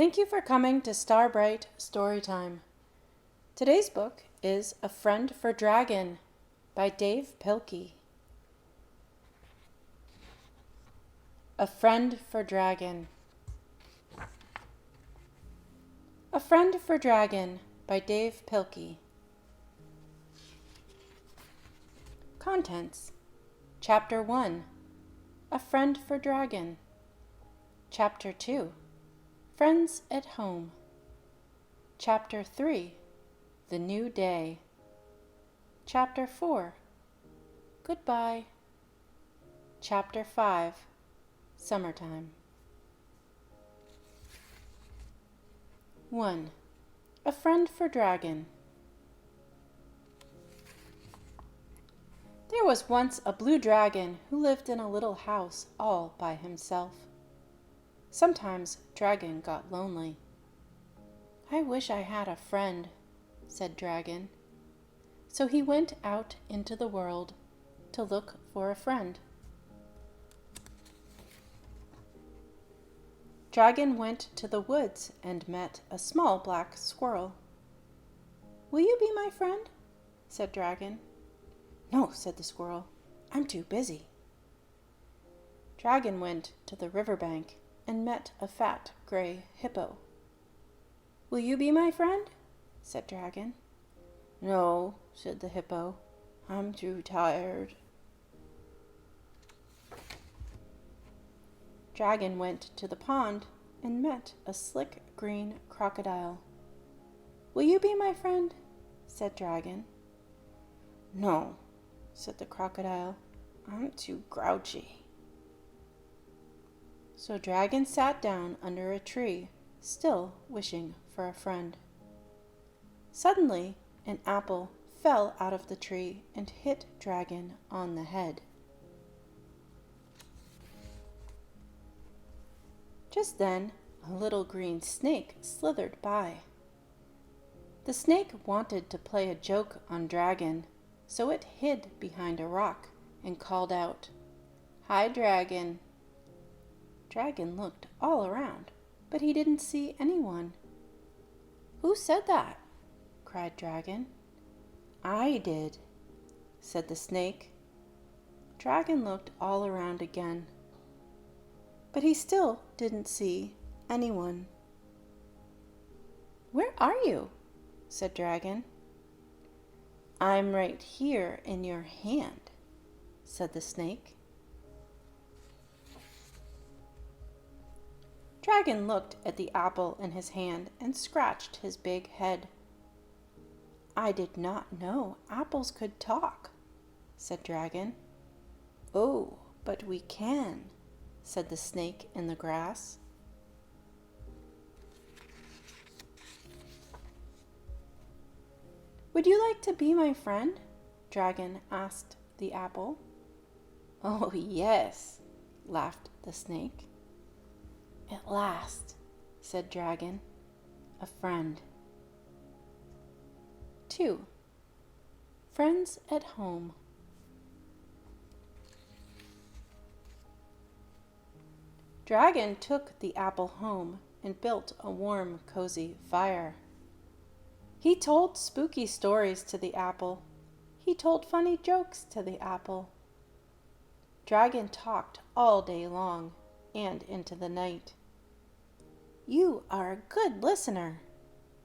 Thank you for coming to Starbright Storytime. Today's book is A Friend for Dragon by Dav Pilkey. A Friend for Dragon. A Friend for Dragon by Dav Pilkey. Contents: Chapter 1, A Friend for Dragon. Chapter 2, Friends at Home. Chapter 3, The New Day. Chapter 4, Goodbye. Chapter 5, Summertime. 1. A Friend for Dragon. There was once a blue dragon who lived in a little house all by himself. Sometimes Dragon got lonely. "I wish I had a friend," said Dragon. So he went out into the world to look for a friend. Dragon went to the woods and met a small black squirrel. "Will you be my friend?" said Dragon. "No," said the squirrel. "I'm too busy." Dragon went to the riverbank and met a fat gray hippo. "Will you be my friend?" said Dragon. "No," said the hippo. "I'm too tired." Dragon went to the pond and met a slick green crocodile. "Will you be my friend?" said Dragon. "No," said the crocodile. "I'm too grouchy." So Dragon sat down under a tree, still wishing for a friend. Suddenly, an apple fell out of the tree and hit Dragon on the head. Just then, a little green snake slithered by. The snake wanted to play a joke on Dragon, so it hid behind a rock and called out, "Hi, Dragon." Dragon looked all around, but he didn't see anyone. "Who said that?" cried Dragon. "I did," said the snake. Dragon looked all around again, but he still didn't see anyone. "Where are you?" said Dragon. "I'm right here in your hand," said the snake. Dragon looked at the apple in his hand and scratched his big head. "I did not know apples could talk," said Dragon. "Oh, but we can," said the snake in the grass. "Would you like to be my friend?" Dragon asked the apple. "Oh, yes," laughed the snake. "At last," said Dragon, "a friend." 2. Friends at Home. Dragon took the apple home and built a warm, cozy fire. He told spooky stories to the apple. He told funny jokes to the apple. Dragon talked all day long and into the night. "You are a good listener,"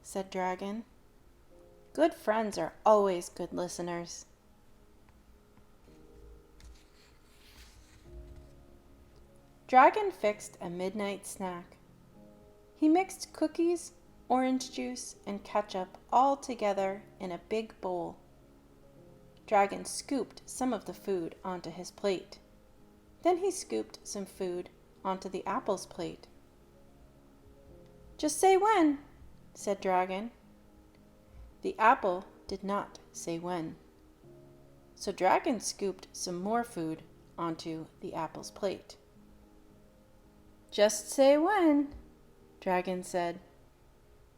said Dragon. Good friends are always good listeners. Dragon fixed a midnight snack. He mixed cookies, orange juice, and ketchup all together in a big bowl. Dragon scooped some of the food onto his plate. Then he scooped some food onto the apple's plate. "Just say when," said Dragon. The apple did not say when. So Dragon scooped some more food onto the apple's plate. "Just say when," Dragon said.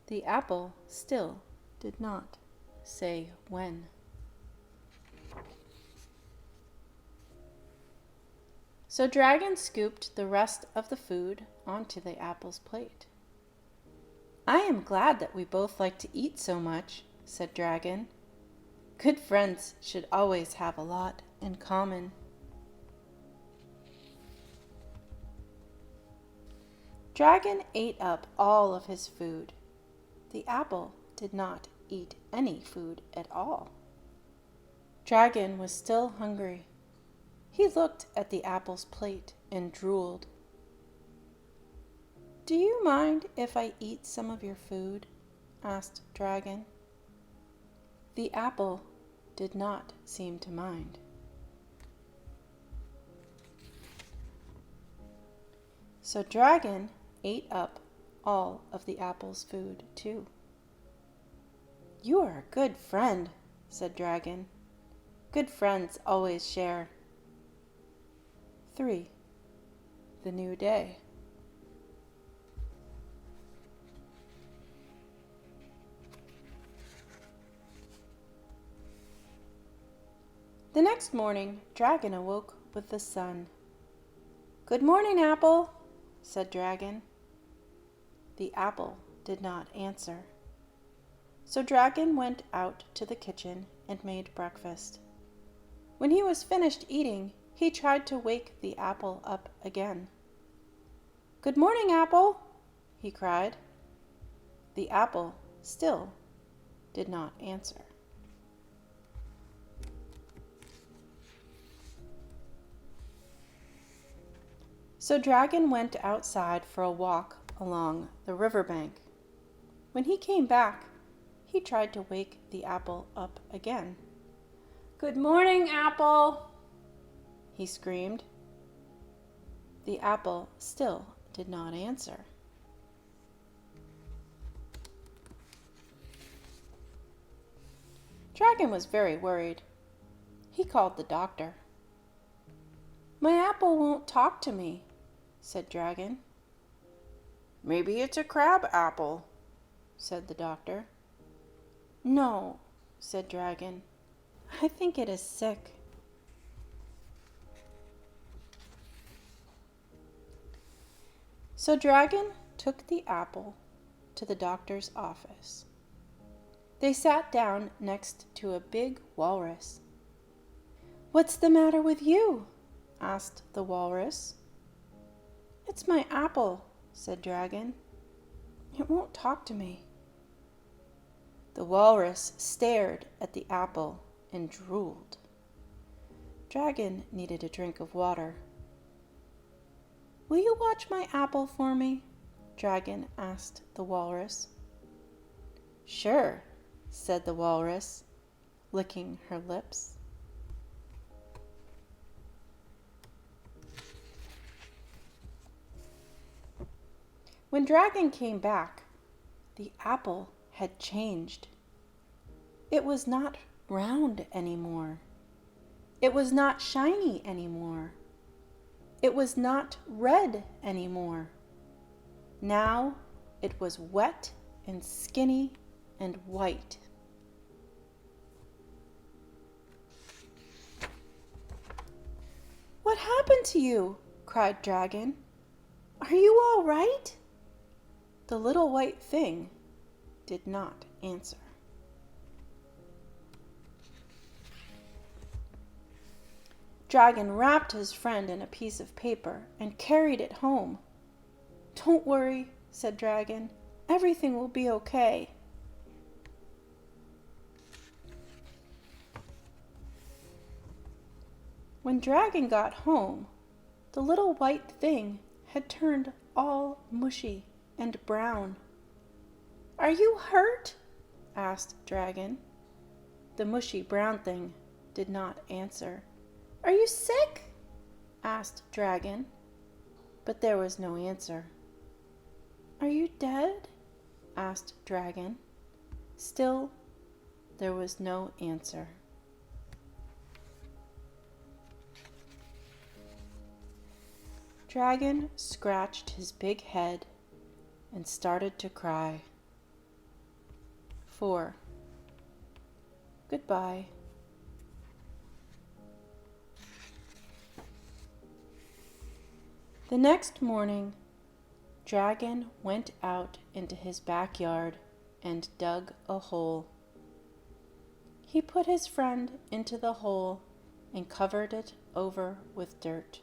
The apple still did not say when. So Dragon scooped the rest of the food onto the apple's plate. I am glad that we both like to eat so much, said Dragon. Good friends should always have a lot in common. Dragon ate up all of his food. The apple did not eat any food at all. Dragon was still hungry. He looked at the apple's plate and drooled. Do you mind if I eat some of your food? Asked Dragon. The apple did not seem to mind. So Dragon ate up all of the apple's food too. You are a good friend, said Dragon. Good friends always share. 3. The new day. The next morning, Dragon awoke with the sun. Good morning, Apple, said Dragon. The apple did not answer. So Dragon went out to the kitchen and made breakfast. When he was finished eating, he tried to wake the apple up again. Good morning, Apple, he cried. The apple still did not answer. So Dragon went outside for a walk along the riverbank. When he came back, he tried to wake the apple up again. Good morning, Apple, he screamed. The apple still did not answer. Dragon was very worried. He called the doctor. My apple won't talk to me, said Dragon. Maybe it's a crab apple, said the doctor. No, said Dragon. I think it is sick. So Dragon took the apple to the doctor's office. They sat down next to a big walrus. What's the matter with you? Asked the walrus. It's my apple, said Dragon. It won't talk to me. The walrus stared at the apple and drooled. Dragon needed a drink of water. Will you watch my apple for me? Dragon asked the walrus. Sure, said the walrus, licking her lips. When Dragon came back, the apple had changed. It was not round anymore. It was not shiny anymore. It was not red anymore. Now it was wet and skinny and white. What happened to you? Cried Dragon. Are you all right? The little white thing did not answer. Dragon wrapped his friend in a piece of paper and carried it home. Don't worry, said Dragon. Everything will be okay. When Dragon got home, the little white thing had turned all mushy and brown. Are you hurt? Asked Dragon. The mushy brown thing did not answer. Are you sick? Asked Dragon, but there was no answer. Are you dead? Asked Dragon. Still, there was no answer. Dragon scratched his big head and started to cry. 4. Goodbye. The next morning, Dragon went out into his backyard and dug a hole. He put his friend into the hole and covered it over with dirt.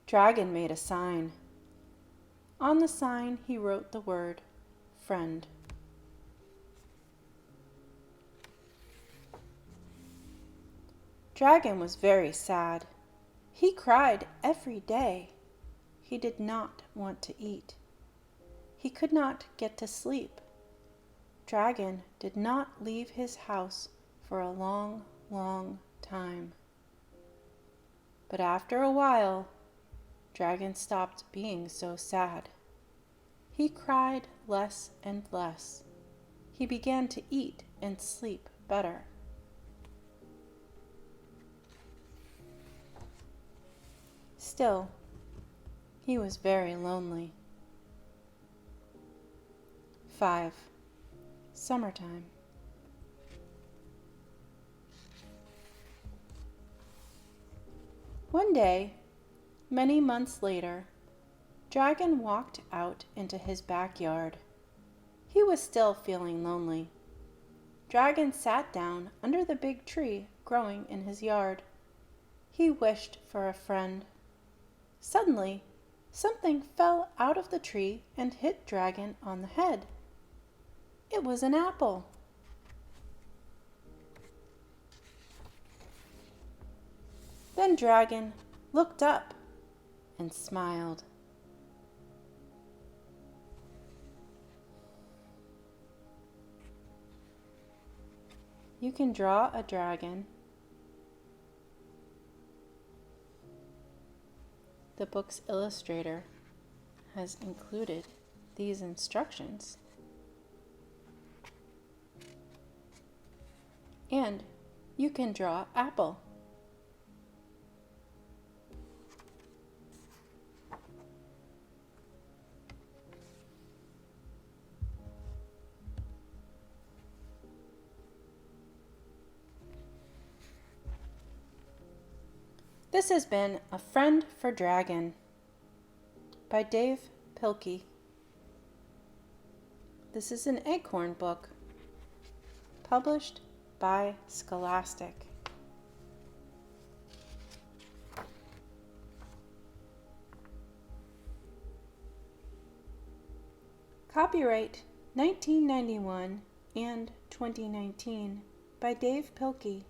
Dragon made a sign. On the sign he wrote the word friend. Dragon was very sad. He cried every day. He did not want to eat. He could not get to sleep. Dragon did not leave his house for a long, long time. But after a while, Dragon stopped being so sad. He cried less and less. He began to eat and sleep better. Still, he was very lonely. 5. Summertime. One day, many months later, Dragon walked out into his backyard. He was still feeling lonely. Dragon sat down under the big tree growing in his yard. He wished for a friend. Suddenly, something fell out of the tree and hit Dragon on the head. It was an apple. Then Dragon looked up and smiled. You can draw a dragon. The book's illustrator has included these instructions. And you can draw apple. This has been A Friend for Dragon by Dav Pilkey. This is an Acorn book, published by Scholastic. Copyright 1991 and 2019 by Dav Pilkey.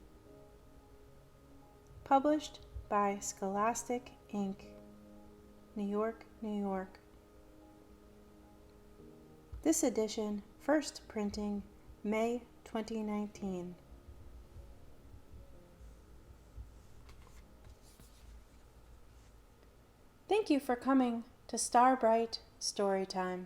Published by Scholastic, Inc., New York, New York. This edition first printing May 2019. Thank you for coming to Starbright Storytime.